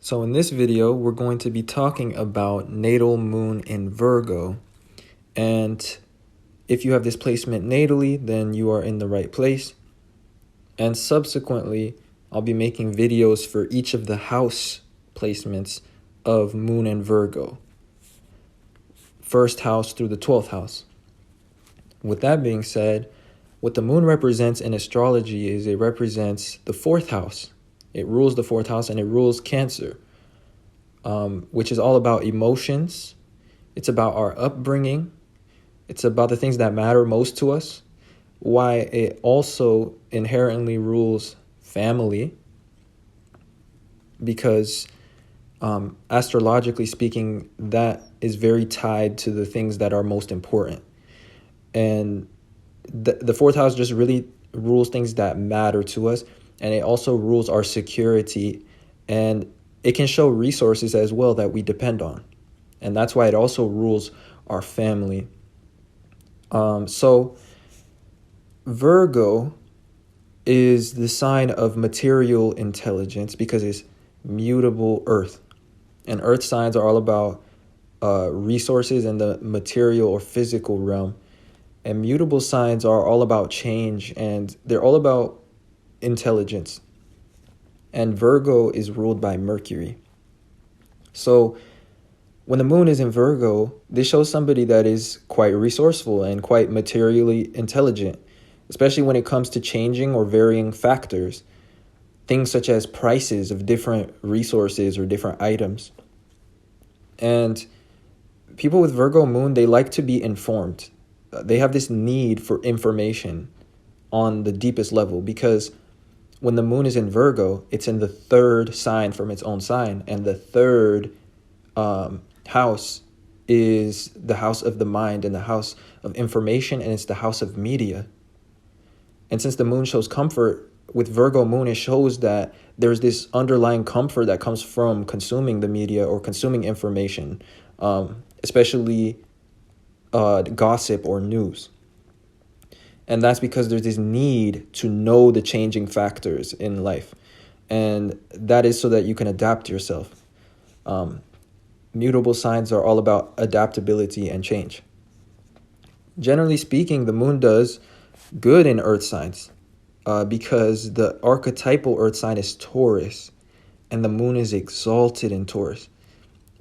So in this video, we're going to be talking about natal moon in Virgo. And if you have this placement natally, then you are in the right place. And subsequently, I'll be making videos for each of the house placements of moon in Virgo. First house through the 12th house. With that being said, what the moon represents in astrology is it represents the 4th house. It rules the 4th house and it rules Cancer, which is all about emotions. It's about our upbringing. It's about the things that matter most to us. Why it also inherently rules family, because astrologically speaking, that is very tied to the things that are most important. And the 4th house just really rules things that matter to us. And it also rules our security, and it can show resources as well that we depend on. And that's why it also rules our family. So Virgo is the sign of material intelligence because it's mutable earth. And earth signs are all about resources in the material or physical realm. And mutable signs are all about change, and they're all about intelligence. And Virgo is ruled by Mercury. So when the moon is in Virgo, this shows somebody that is quite resourceful and quite materially intelligent, especially when it comes to changing or varying factors, things such as prices of different resources or different items. And people with Virgo moon, they like to be informed. They have this need for information on the deepest level, because when the moon is in Virgo, it's in the 3rd sign from its own sign. And the 3rd house is the house of the mind and the house of information, and it's the house of media. And since the moon shows comfort, with Virgo moon, it shows that there's this underlying comfort that comes from consuming the media or consuming information, especially gossip or news. And that's because there's this need to know the changing factors in life. And that is so that you can adapt yourself. Mutable signs are all about adaptability and change. Generally speaking, the moon does good in earth signs because the archetypal earth sign is Taurus, and the moon is exalted in Taurus.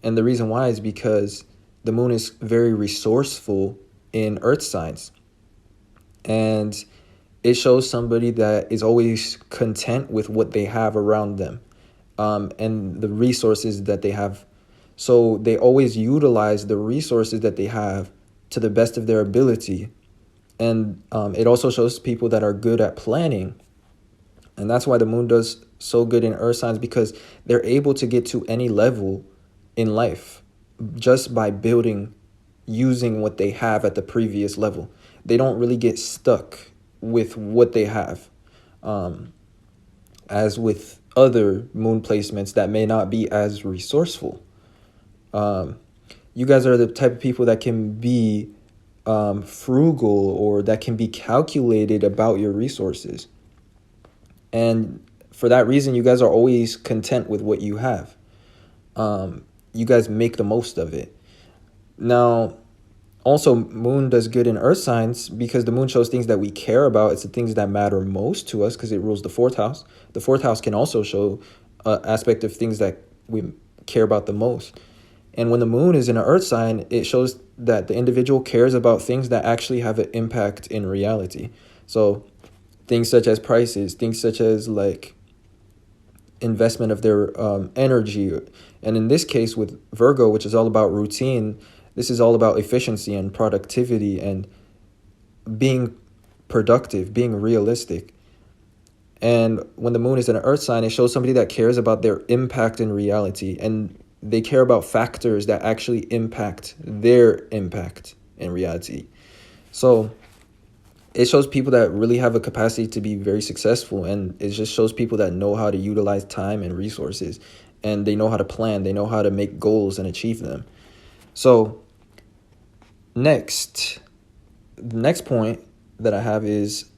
And the reason why is because the moon is very resourceful in earth signs. And it shows somebody that is always content with what they have around them, and the resources that they have. So they always utilize the resources that they have to the best of their ability. And it also shows people that are good at planning. And that's why the moon does so good in earth signs, because they're able to get to any level in life just by using what they have at the previous level. They don't really get stuck with what they have, as with other moon placements that may not be as resourceful. You guys are the type of people that can be frugal, or that can be calculated about your resources. And for that reason, you guys are always content with what you have. You guys make the most of it. Now, also, moon does good in earth signs because the moon shows things that we care about. It's the things that matter most to us because it rules the 4th house. The 4th house can also show an aspect of things that we care about the most. And when the moon is in an earth sign, it shows that the individual cares about things that actually have an impact in reality. So things such as prices, things such as like investment of their energy. And in this case with Virgo, which is all about routine, this is all about efficiency and productivity and being productive, being realistic. And when the moon is in an earth sign, it shows somebody that cares about their impact in reality, and they care about factors that actually impact their impact in reality. So it shows people that really have a capacity to be very successful, and it just shows people that know how to utilize time and resources, and they know how to plan, they know how to make goals and achieve them. So the next point that I have is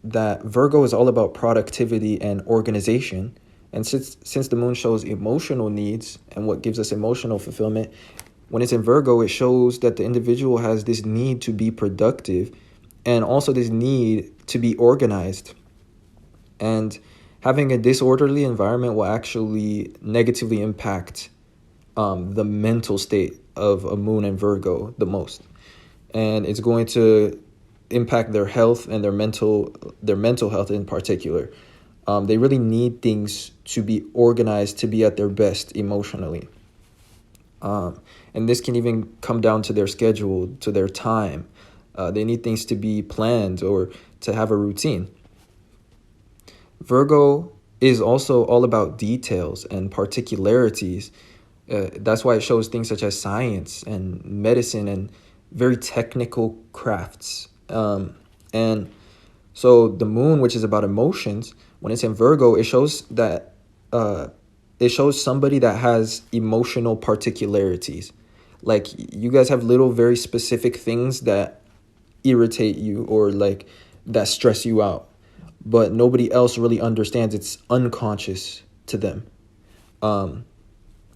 that Virgo is all about productivity and organization, And since the moon shows emotional needs and what gives us emotional fulfillment, when it's in Virgo, it shows that the individual has this need to be productive and also this need to be organized. And having a disorderly environment will actually negatively impact the mental state of a moon in Virgo the most. And it's going to impact their health and their mental health in particular. They really need things to be organized to be at their best emotionally. And this can even come down to their schedule, to their time. They need things to be planned or to have a routine. Virgo is also all about details and particularities. That's why it shows things such as science and medicine and very technical crafts. And so the moon, which is about emotions, when it's in Virgo, it shows that it shows somebody that has emotional particularities. Like you guys have little very specific things that irritate you or like that stress you out, but nobody else really understands. It's unconscious to them.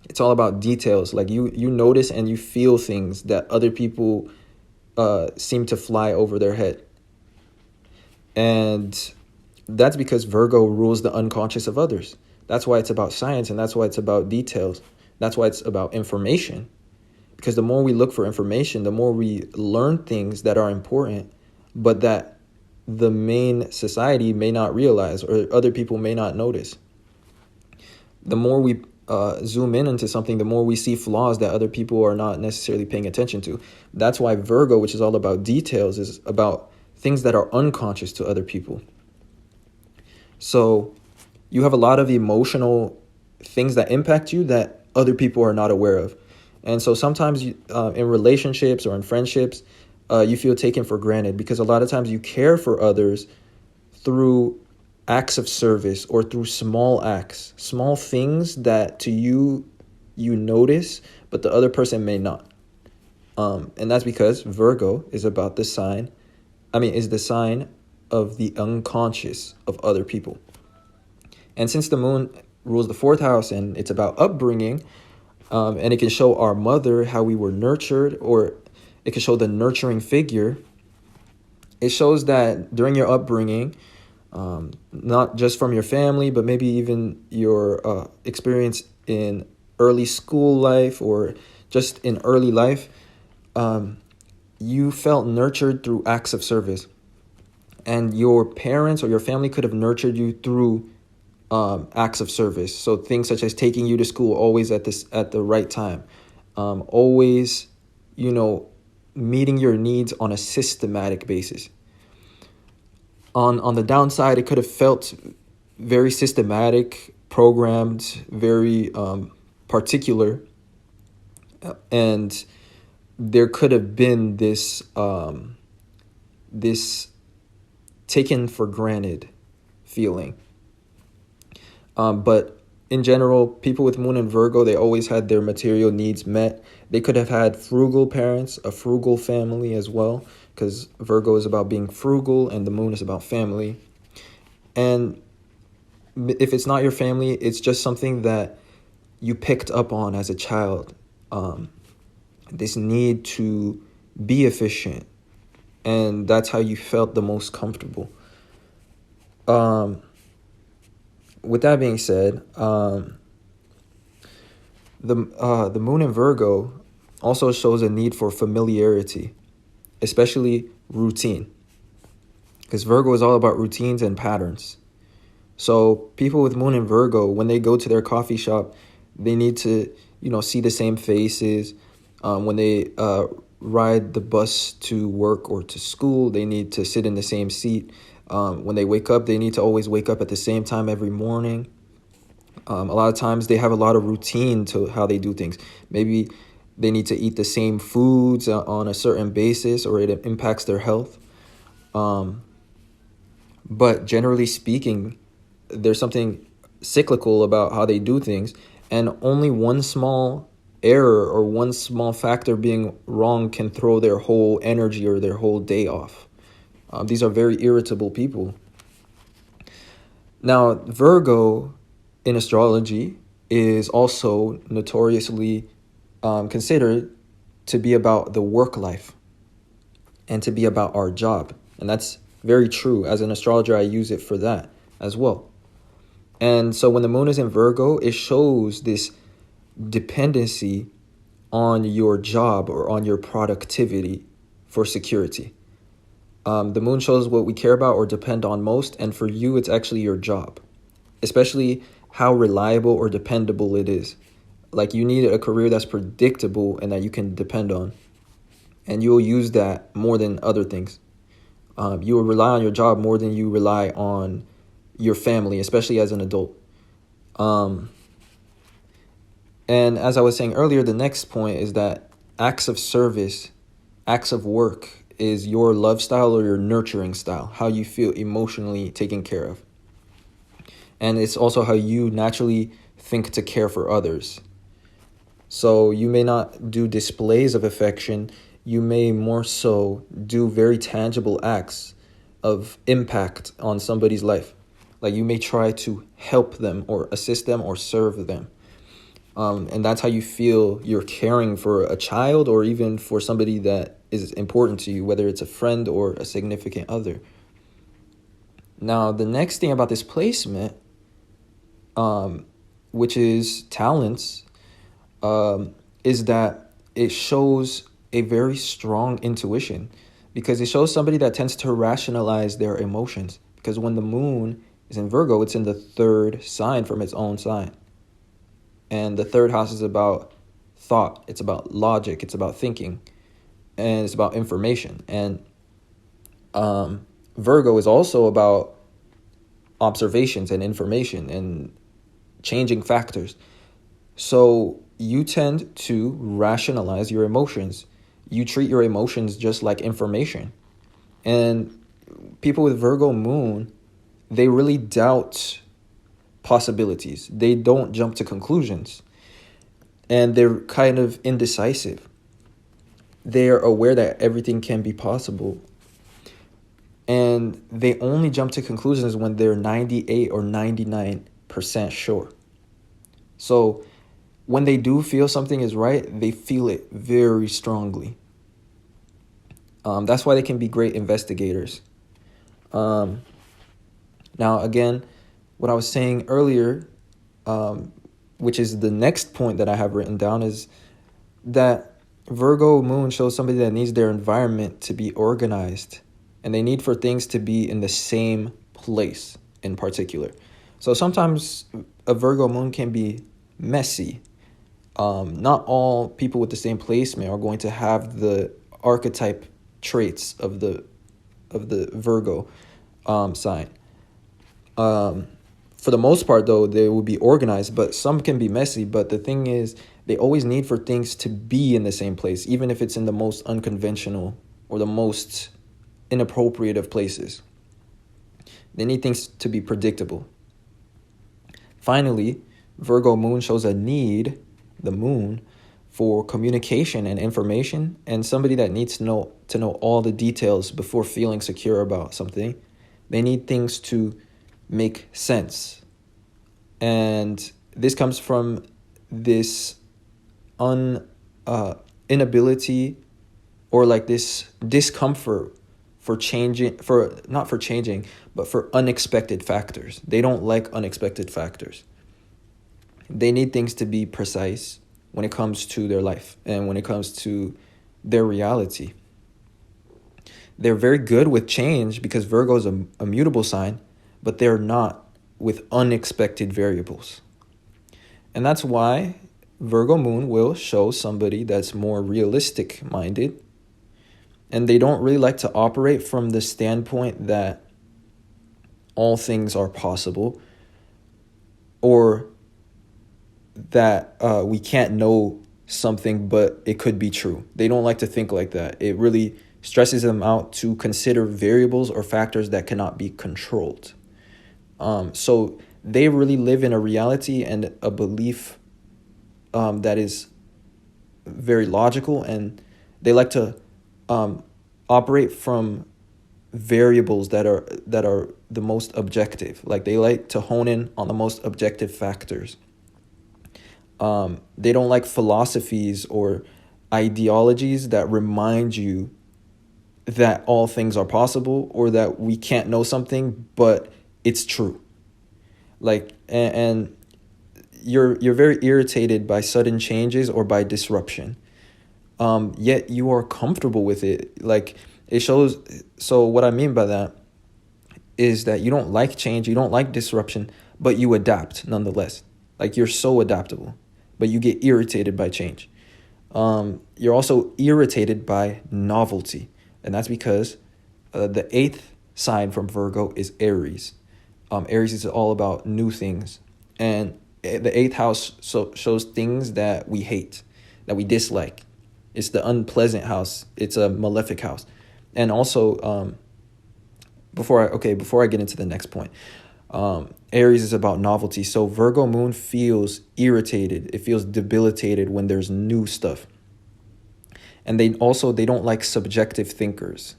It's all about details. Like you notice and you feel things that other people seem to fly over their head. And that's because Virgo rules the unconscious of others. That's why it's about science, and that's why it's about details. That's why it's about information. Because the more we look for information, the more we learn things that are important, but that the main society may not realize or other people may not notice. The more we zoom in into something, the more we see flaws that other people are not necessarily paying attention to. That's why Virgo, which is all about details, is about things that are unconscious to other people. So you have a lot of emotional things that impact you that other people are not aware of. And so sometimes you, in relationships or in friendships, you feel taken for granted because a lot of times you care for others through acts of service or through small acts, small things that to you notice, but the other person may not. And that's because Virgo is about the sign of the unconscious of other people. And since the moon rules the fourth house and it's about upbringing, and it can show our mother how we were nurtured, or it can show the nurturing figure. It shows that during your upbringing, not just from your family, but maybe even your experience in early school life or just in early life, you felt nurtured through acts of service. And your parents or your family could have nurtured you through acts of service. So things such as taking you to school always at the right time, always, meeting your needs on a systematic basis. On the downside, it could have felt very systematic, programmed, very particular, and there could have been this taken for granted feeling. But in general, people with moon in Virgo, they always had their material needs met. They could have had frugal parents, a frugal family as well, because Virgo is about being frugal and the moon is about family. And if it's not your family, it's just something that you picked up on as a child. This need to be efficient. And that's how you felt the most comfortable. With that being said, the moon in Virgo also shows a need for familiarity, especially routine, because Virgo is all about routines and patterns. So people with moon in Virgo, when they go to their coffee shop, they need to, see the same faces. When they ride the bus to work or to school, they need to sit in the same seat. When they wake up, they need to always wake up at the same time every morning. A lot of times they have a lot of routine to how they do things. Maybe they need to eat the same foods on a certain basis, or it impacts their health. But generally speaking, there's something cyclical about how they do things, and only one small error or one small factor being wrong can throw their whole energy or their whole day off. These are very irritable people. Now, Virgo in astrology is also notoriously considered to be about the work life and to be about our job. And that's very true. As an astrologer, I use it for that as well. And so when the moon is in Virgo, it shows this dependency on your job or on your productivity for security. The moon shows what we care about or depend on most, and for you, it's actually your job, especially how reliable or dependable it is. Like, you need a career that's predictable and that you can depend on, and you'll use that more than other things. You will rely on your job more than you rely on your family, especially as an adult. And as I was saying earlier, the next point is that acts of service, acts of work is your love style or your nurturing style, how you feel emotionally taken care of. And it's also how you naturally think to care for others. So you may not do displays of affection. You may more so do very tangible acts of impact on somebody's life. Like, you may try to help them or assist them or serve them. And that's how you feel you're caring for a child or even for somebody that is important to you, whether it's a friend or a significant other. Now, the next thing about this placement, which is talents, is that it shows a very strong intuition, because it shows somebody that tends to rationalize their emotions. Because when the moon is in Virgo, it's in the third sign from its own sign. And the third house is about thought. It's about logic. It's about thinking. And it's about information. And Virgo is also about observations and information and changing factors. So you tend to rationalize your emotions. You treat your emotions just like information. And people with Virgo moon, they really doubt possibilities. They don't jump to conclusions. And they're kind of indecisive. They're aware that everything can be possible. And they only jump to conclusions when they're 98 or 99% sure. So when they do feel something is right, they feel it very strongly. That's why they can be great investigators. Now, again, what I was saying earlier, which is the next point that I have written down, is that Virgo moon shows somebody that needs their environment to be organized, and they need for things to be in the same place in particular. So sometimes a Virgo moon can be messy. Not all people with the same placement are going to have the archetype traits of the Virgo sign. For the most part, though, they will be organized, but some can be messy. But the thing is, they always need for things to be in the same place, even if it's in the most unconventional or the most inappropriate of places. They need things to be predictable. Finally, Virgo moon shows a need, the moon, for communication and information, and somebody that needs to know all the details before feeling secure about something. They need things to make sense. And this comes from this inability, or like this discomfort for unexpected factors. They don't like unexpected factors. They need things to be precise when it comes to their life and when it comes to their reality. They're very good with change because Virgo is a mutable sign, but they're not with unexpected variables. And that's why Virgo moon will show somebody that's more realistic minded, and they don't really like to operate from the standpoint that all things are possible, or that we can't know something but it could be true. They don't like to think like that. It really stresses them out to consider variables or factors that cannot be controlled. So they really live in a reality and a belief that is very logical, and they like to operate from variables that are the most objective. Like they like to hone in on the most objective factors. They don't like philosophies or ideologies that remind you that all things are possible or that we can't know something, but it's true. Like, and you're very irritated by sudden changes or by disruption. Yet you are comfortable with it. Like it shows. So what I mean by that is that you don't like change, you don't like disruption, but you adapt nonetheless. Like you're so adaptable, but you get irritated by change. You're also irritated by novelty, and that's because the eighth sign from Virgo is Aries. Aries is all about new things, and the eighth house shows things that we hate, that we dislike. It's the unpleasant house. It's a malefic house. And also, before I get into the next point, Aries is about novelty. So Virgo moon feels irritated. It feels debilitated when there's new stuff. And they don't like subjective thinkers.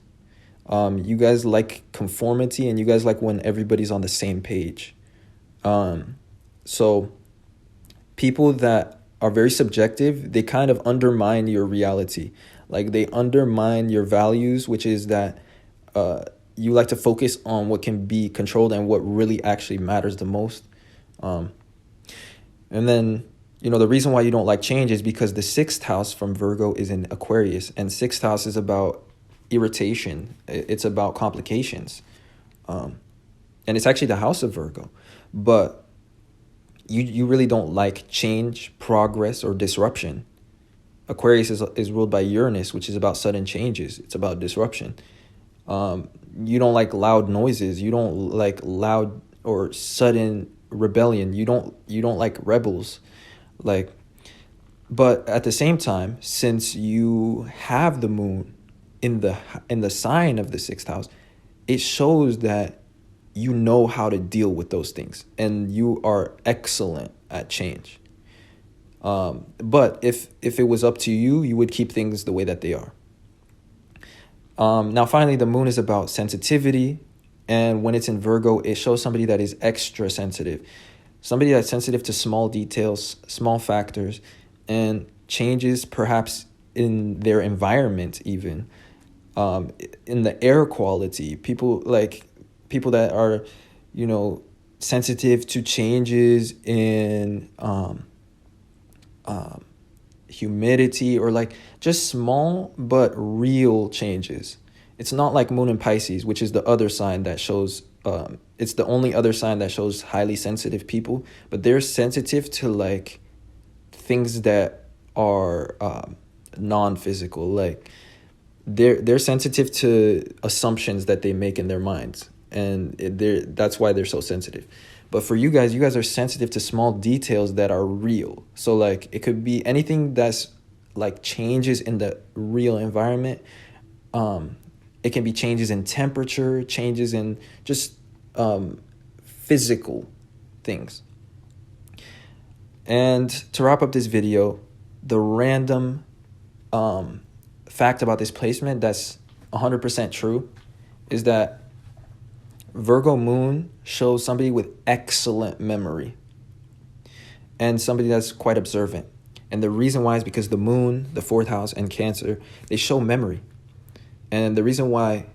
You guys like conformity, and you guys like when everybody's on the same page. So people that are very subjective, they kind of undermine your reality. Like they undermine your values, which is that you like to focus on what can be controlled and what really actually matters the most. And then, the reason why you don't like change is because the sixth house from Virgo is in Aquarius, and sixth house is about irritation. It's about complications. And it's actually the house of Virgo. But you really don't like change, progress, or disruption. Aquarius is ruled by Uranus, which is about sudden changes. It's about disruption. You don't like loud noises. You don't like loud or sudden rebellion. You don't like rebels. But at the same time, since you have the moon in the sign of the sixth house, it shows that you know how to deal with those things, and you are excellent at change. But if it was up to you, you would keep things the way that they are. Now, finally, the moon is about sensitivity. And when it's in Virgo, it shows somebody that is extra sensitive. Somebody that's sensitive to small details, small factors, and changes perhaps in their environment even. In the air quality, people that are, sensitive to changes in humidity, or like just small but real changes. It's not like moon in Pisces, which is the other sign that shows, it's the only other sign that shows highly sensitive people, but they're sensitive to like things that are non-physical. Like they're sensitive to assumptions that they make in their minds, and that's why they're so sensitive. But for you guys are sensitive to small details that are real. So like it could be anything that's like changes in the real environment. It can be changes in temperature, changes in just physical things. And to wrap up this video, the random fact about this placement that's 100% true is that Virgo moon shows somebody with excellent memory and somebody that's quite observant. And the reason why is because the moon, the fourth house, and Cancer, they show memory. And the reason why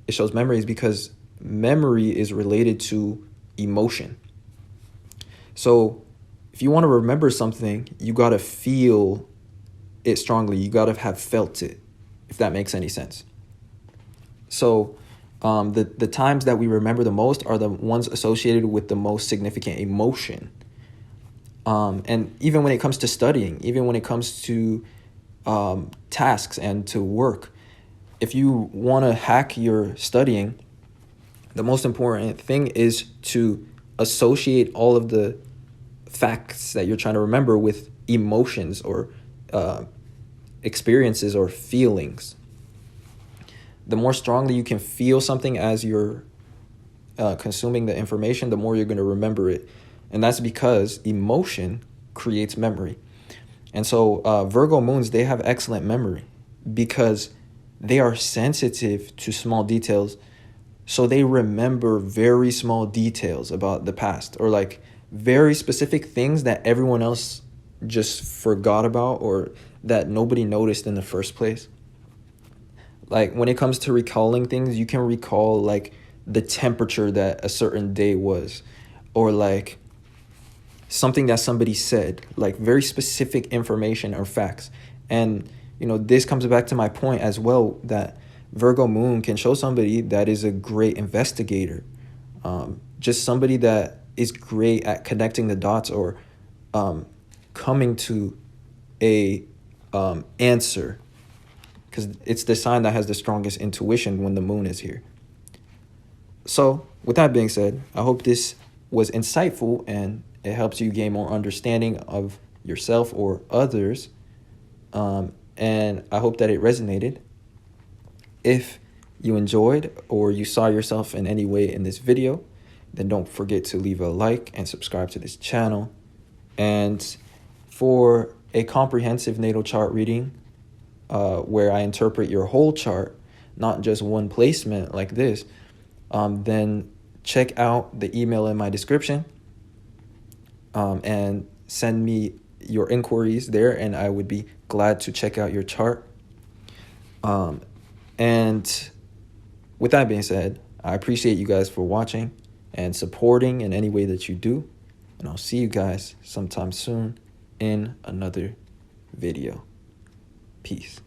it shows memory is because memory is related to emotion. So if you want to remember something, you got to feel it strongly. You got to have felt it, if that makes any sense. So the times that we remember the most are the ones associated with the most significant emotion. And even when it comes to studying, even when it comes to tasks and to work, if you want to hack your studying, the most important thing is to associate all of the facts that you're trying to remember with emotions or experiences or feelings. The more strongly you can feel something as you're consuming the information, the more you're going to remember it. And that's because emotion creates memory. And so Virgo moons, they have excellent memory because they are sensitive to small details, So they remember very small details about the past, or like very specific things that everyone else just forgot about or that nobody noticed in the first place. Like when it comes to recalling things, you can recall like the temperature that a certain day was, or like something that somebody said, like very specific information or facts. And this comes back to my point as well, that Virgo moon can show somebody that is a great investigator, just somebody that is great at connecting the dots, or coming to a answer, because it's the sign that has the strongest intuition when the moon is here. So with that being said, I hope this was insightful and it helps you gain more understanding of yourself or others. And I hope that it resonated. If you enjoyed or you saw yourself in any way in this video, then don't forget to leave a like and subscribe to this channel. And for a comprehensive natal chart reading, where I interpret your whole chart, not just one placement like this, then check out the email in my description, and send me your inquiries there, and I would be glad to check out your chart. And with that being said, I appreciate you guys for watching and supporting in any way that you do. And I'll see you guys sometime soon in another video. Peace.